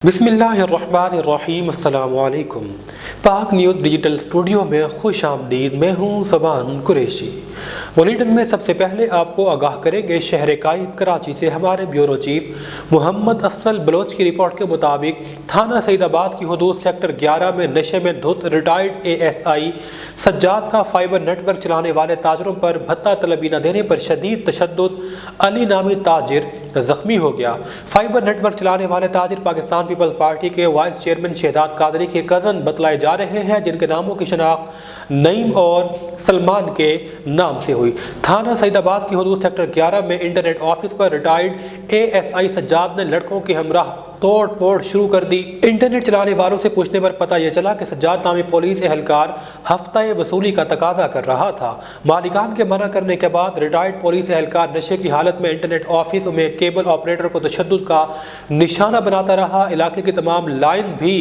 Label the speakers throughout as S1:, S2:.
S1: बिस्मिल्लाहिर्रहमानिर्रहीम अस्सलामु अलैकुम। पाक न्यूज़ डिजिटल स्टूडियो में खुश आमदीद। मैं हूँ सबान कुरैशी। बुलेटिन में सबसे पहले आपको आगाह करेंगे शहर कायद कराची से हमारे ब्यूरो चीफ मोहम्मद अफसल बलोच की रिपोर्ट के मुताबिक थाना सईदाबाद की हदूद सेक्टर 11 में नशे में धुत रिटायर्ड ASI सज्जाद का फाइबर नेटवर्क चलाने वाले ताजरों पर भत्ता तलबी न देने पर शदीद तशद्दुद। अली नामी ताजिर जख्मी हो गया। फाइबर नेटवर्क चलाने वाले ताजिर पाकिस्तान पीपल्स पार्टी के वाइस चेयरमैन शहजाद कादरी के कज़न बतलाए जा रहे हैं, जिनके नामों की शनाख्त नईम और सलमान के नाम से हुई। थाना सईदाबाद की हदूद सेक्टर 11 में इंटरनेट ऑफिस पर रिटायर्ड ASI सज्जाद ने लड़कों के हमराह तोड़ फोड़ शुरू कर दी। इंटरनेट चलाने वालों से पूछने पर पता यह चला कि सज्जाद नामी पुलिस एहलकार हफ्ता वसूली का तकाजा कर रहा था। मालिकान के मना करने के बाद रिटायर्ड पुलिस एहलकार नशे की हालत में इंटरनेट ऑफिस में केबल ऑपरेटर को तशद्दुद का निशाना बनाता रहा। इलाके की तमाम लाइन भी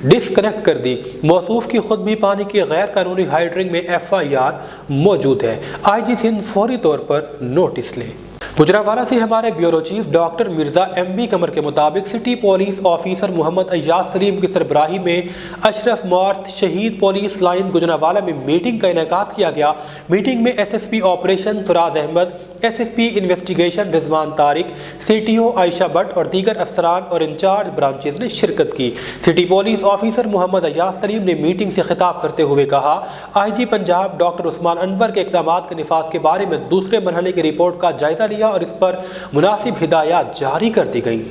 S1: डिस्कनेक्ट कर दी। मौसूफ की खुद भी पानी की गैर कानूनी हाइड्रिंग में FIR मौजूद है। IG सिंध फौरी तौर पर नोटिस ले। गुजरावाला से हमारे bureau chief doctor Mirza MB Qamar के मुताबिक city police officer Mohammad Ayaz Saleem की सरबराही में अशरफ मौत शहीद पुलिस लाइन गुजरावाला में मीटिंग का इनेकाद किया गया। मीटिंग में SSP operation Faraz Ahmed, SSP investigation Rizwan Tariq, CTO Ayesha Bhatt और दीगर अफसरान और इंचार्ज ब्रांचेज ने शिरकत की। City police officer Mohammad Ayaz Saleem ने मीटिंग से खिताब करते हुए कहा, IG पंजाब डॉक्टर उस्मान अनवर के इक़दामात के निफाज के बारे में दूसरे मरहले की रिपोर्ट का जायजा लिया और इस पर मुनासिब हिदायत जारी कर दी गई।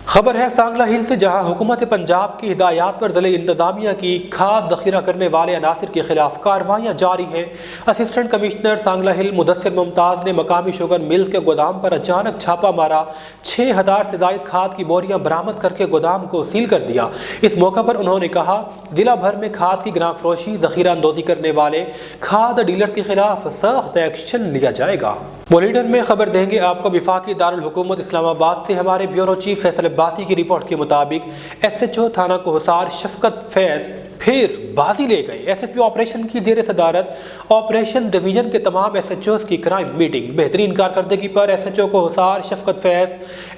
S1: खबर है सांगला हिल से, जहां हुकूमत पंजाब की हिदायत पर ज़िले इंतजामिया की खाद दखीरा करने वाले अनासिर के खिलाफ कार्रवाइयाँ जारी हैं। असिस्टेंट कमिश्नर सांगला हिल मुदस्सिर मुमताज़ ने मकामी शुगर मिल्स के गोदाम पर अचानक छापा मारा। 6000 से ज़ायद खाद की बोरियां बरामद करके गोदाम को सील कर दिया। इस मौका पर उन्होंने कहा, जिला भर में खाद की गिरां फरोशी दखीरा अंदोज़ी करने वाले खाद डीलर के खिलाफ सख्त एक्शन लिया जाएगा। बुलेटिन में खबर देंगे आपको वफाकी दारुल हुकूमत इस्लामाबाद से हमारे ब्यूरो चीफ फैसल अब्बासी की रिपोर्ट के मुताबिक SHO थाना को हुसार शफकत फैज फिर बाजी ले गए। SSP ऑपरेशन की जेर सदारत ऑपरेशन डिवीजन के तमाम SHOs की क्राइम मीटिंग। बेहतरीन कारकर्दगी पर SHO Kohsar Shafqat Faiz,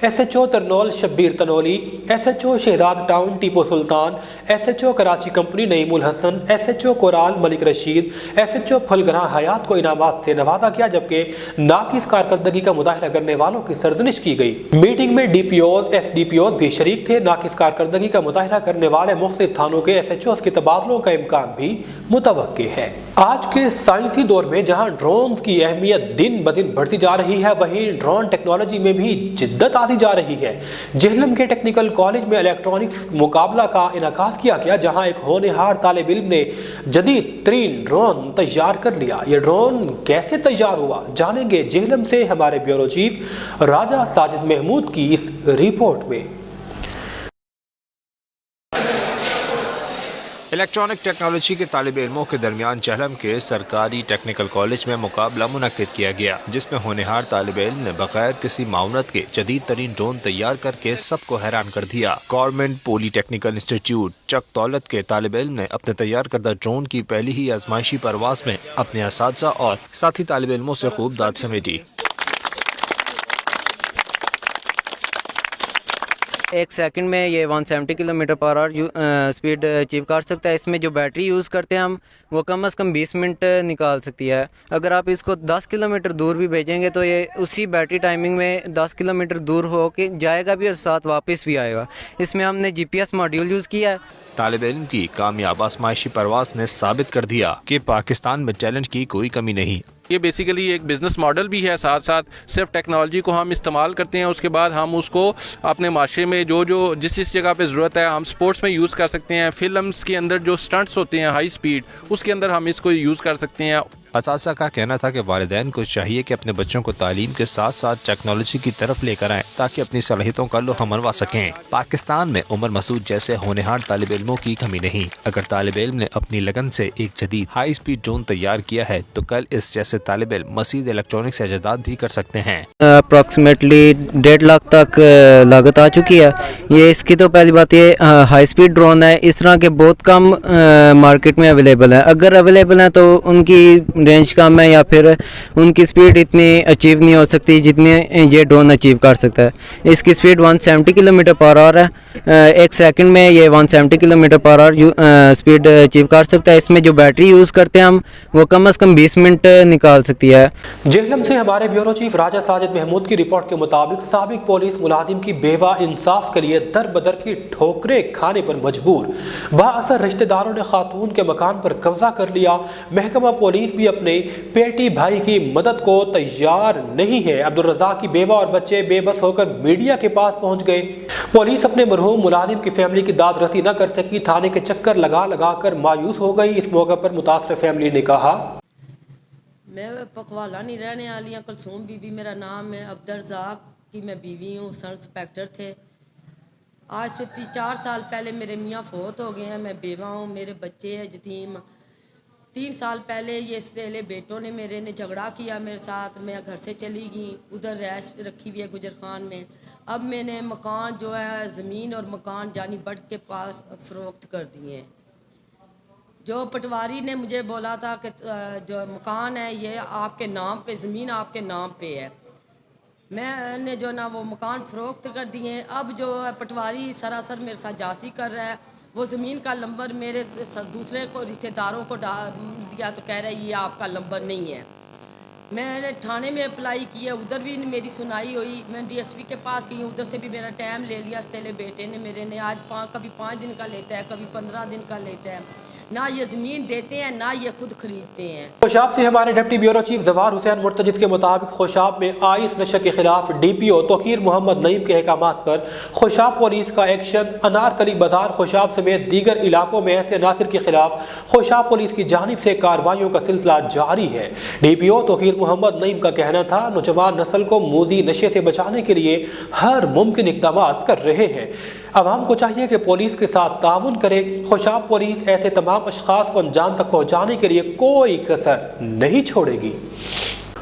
S1: SHO Tarnol Shabbir Tanoli, SHO Shahzad Town Tipu Sultan, SHO Karachi Company Naeemul Hassan, SHO Koral Malik Rashid, SHO Phulgran Hayat को इनामात से नवाजा गया, जबकि नाकिस कारकर्दगी का मुजाहिरा करने वालों की सरजनिश की गई। मीटिंग में DPOs SDPOs भी शरीक थे। नाकिस कारकर्दगी का मुजाहिरा करने वाले मुख्तलिफ थानों के SHOs के तबादलों का इम्कान भी मुतवक्के है। आज के साइंसी दौर में जहां ड्रोन की अहमियत दिन ब दिन बढ़ती जा रही है, वहीं ड्रोन टेक्नोलॉजी में भी जिद्दत आती जा रही है। जेहलम के टेक्निकल कॉलेज में इलेक्ट्रॉनिक्स मुकाबला का इनकाद किया गया, जहां एक होनहार तालिब इल्म ने जदीद तरीन ड्रोन तैयार कर लिया। ये ड्रोन कैसे तैयार हुआ, जानेंगे जेहलम से हमारे ब्यूरो चीफ राजा साजिद महमूद की इस रिपोर्ट में।
S2: इलेक्ट्रॉनिक टेक्नोलॉजी के तालिब इल्मों के दरमियान जेहलम के सरकारी टेक्निकल कॉलेज में मुकाबला मुनक्किद किया गया, जिसमें होनहार तालिब इल्म ने बगैर किसी माउनत के जदीद तरीन ड्रोन तैयार करके सबको हैरान कर दिया। गवर्नमेंट पॉलीटेक्निकल इंस्टीट्यूट चक दौलत के तालिब इल्म ने अपने तैयार करदा ड्रोन की पहली ही आजमाइशी परवाज में अपने असातिज़ा और साथी तालिब इल्मों से खूब दाद समेटी।
S3: 1 सेकंड में ये 170 किलोमीटर/आवर स्पीड अचीव कर सकता है। इसमें जो बैटरी यूज़ करते हैं हम, वो कम से कम 20 मिनट निकाल सकती है। अगर आप इसको 10 किलोमीटर दूर भी भेजेंगे तो ये उसी बैटरी टाइमिंग में 10 किलोमीटर दूर हो के जाएगा भी और साथ वापस भी आएगा। इसमें हमने GPS मॉड्यूल यूज़ किया है।
S2: तालिब इल्म की कामयाब आजमाइशी परवाज ने साबित कर दिया कि पाकिस्तान में टैलेंट की कोई कमी नहीं।
S4: ये बेसिकली एक बिजनेस मॉडल भी है, साथ साथ सिर्फ टेक्नोलॉजी को हम इस्तेमाल करते हैं, उसके बाद हम उसको अपने माशरे में जो जिस जगह पे ज़रूरत है हम स्पोर्ट्स में यूज़ कर सकते हैं। फिल्म्स के अंदर जो स्टंट्स होते हैं हाई स्पीड, उसके अंदर हम इसको यूज़ कर सकते हैं।
S2: असातिज़ा का कहना था कि वालिदैन को चाहिए कि अपने बच्चों को तालीम के साथ साथ टेक्नोलॉजी की तरफ लेकर आएं, ताकि अपनी सलाहियतों का लुत्फ़ मनवा सकें। पाकिस्तान में उमर मसूद जैसे होनहार तालिब इल्मों की कमी नहीं। अगर तालिब इल्म ने अपनी लगन से एक जदीद हाई स्पीड ड्रोन तैयार किया है, तो कल इस जैसे तालिब इल्म मज़ीद इलेक्ट्रॉनिक्स इजादात भी कर सकते हैं।
S3: अप्रॉक्सीमेटली 1.5 लाख तक लागत आ चुकी है। ये इसकी तो पहली बात ये हाई स्पीड ड्रोन है, इस तरह के बहुत कम मार्केट में अवेलेबल है। अगर अवेलेबल है तो उनकी रेंज कम है या फिर उनकी स्पीड इतनी अचीव नहीं हो सकती जितनी ये ड्रोन अचीव कर सकता है। इसकी स्पीड 170 किलोमीटर पर आवर है। एक सेकंड में ये 170 kilometre per hour speed achieve कर सकता है। इसमें जो बैटरी यूज़ करते हैं हम वो कम से कम 20 मिनट निकाल सकती है।
S1: जेहलम से हमारे ब्यूरो चीफ राजा साजिद महमूद की रिपोर्ट के मुताबिक साबिक पुलिस मुलाजिम की बेवा इंसाफ के लिए दर बदर की ठोकरें खाने पर मजबूर। बाअसर रिश्तेदारों ने खातून के मकान पर कब्जा कर लिया। महकमा पुलिस भी अपने पेटी भाई की मदद को तैयार नहीं है। अब्दुल रज़ाक की बेवा और बच्चे बेबस होकर मीडिया के पास पहुंच गए। पुलिस अपने मरहूम मुलाजिम की फैमिली की दाद रसी न कर सकी। थाने के चक्कर लगा लगा कर मायूस हो गई। इस मौके पर मुतासर फैमिली ने कहा,
S5: मैं पखवाला नहीं रहने वाली हूँ, कुलसूम बीबी मेरा नाम है, अब्दुल रज़ाक की मैं बीवी हूँ, सब इंस्पेक्टर थे। आज से 4 साल पहले मेरे मियाँ फौत हो गए हैं, मैं बेवा हूँ, मेरे बच्चे हैं यतीम। 3 साल पहले ये सेले बेटों ने मेरे ने झगड़ा किया मेरे साथ, मैं घर से चली गई, उधर रैश रखी हुई है गुजर खान में। अब मैंने मकान जो है ज़मीन और मकान जानी बट के पास फ़रोख्त कर दिए हैं। जो पटवारी ने मुझे बोला था कि जो मकान है ये आपके नाम पे, ज़मीन आपके नाम पे है, मैंने जो ना वो मकान फ़रोख्त कर दिए हैं। अब जो पटवारी सरासर मेरे साथ जासी कर रहा है, वो ज़मीन का नंबर मेरे दूसरे को रिश्तेदारों को डाल दिया तो कह रहा है ये आपका नंबर नहीं है। मैंने थाने में अप्लाई किया, उधर भी मेरी सुनाई हुई। मैं डीएसपी के पास गई, उधर से भी मेरा टाइम ले लिया। तेले बेटे ने मेरे ने आज कभी 5 दिन का लेता है, कभी 15 दिन का लेता है। ना ये ज़मीन देते हैं ना ये खुद खरीदते हैं।
S1: खुशाब से हमारे deputy bureau chief Zafar Hussain Murtajid के मुताबिक खुशाब में आइस नशर के खिलाफ DPO तोकीर मोहम्मद नईम के अहकामात पर खुशाब पुलिस का एक्शन। अनारकली बाजार खुशाब समेत दीगर इलाकों में ऐसे अनासर के खिलाफ खुशाब पुलिस की जानिब से कार्रवाइयों का सिलसिला जारी है। DPO तोकीर मोहम्मद नईम का कहना था, नौजवान नस्ल को मूजी नशे से बचाने के लिए हर मुमकिन इक़दाम कर रहे हैं। अवाम को चाहिए कि पुलिस के साथ ताउन करे। खुशाब पुलिस ऐसे तमाम अशखास को अंजाम तक पहुँचाने के लिए कोई कसर नहीं छोड़ेगी।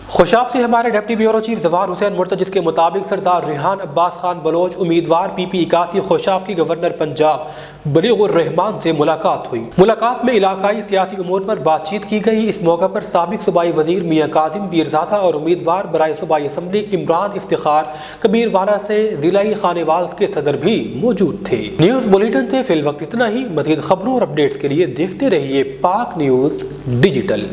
S1: खुशाब से हमारे deputy bureau chief Zafar Hussain Murtajid के मुताबिक सरदार रेहान अब्बास खान बलोच उम्मीदवार PP 81 खुशाब की गवर्नर पंजाब बलीगुर रहमान से मुलाकात हुई। मुलाकात में इलाकाई सियासी उमूर पर बातचीत की गई। इस मौके पर साबिक सूबाई वजीर मियाँ काजिम पीरज़ादा और उम्मीदवार बराए सूबाई असम्बली इमरान इफ्तिखार कबीरवाला से ज़िलाई खानेवाल के सदर भी मौजूद थे। न्यूज़ बुलेटिन से फिल वक्त इतना ही। मज़ीद खबरों और अपडेट्स के लिए देखते रहिए पाक न्यूज़ डिजिटल।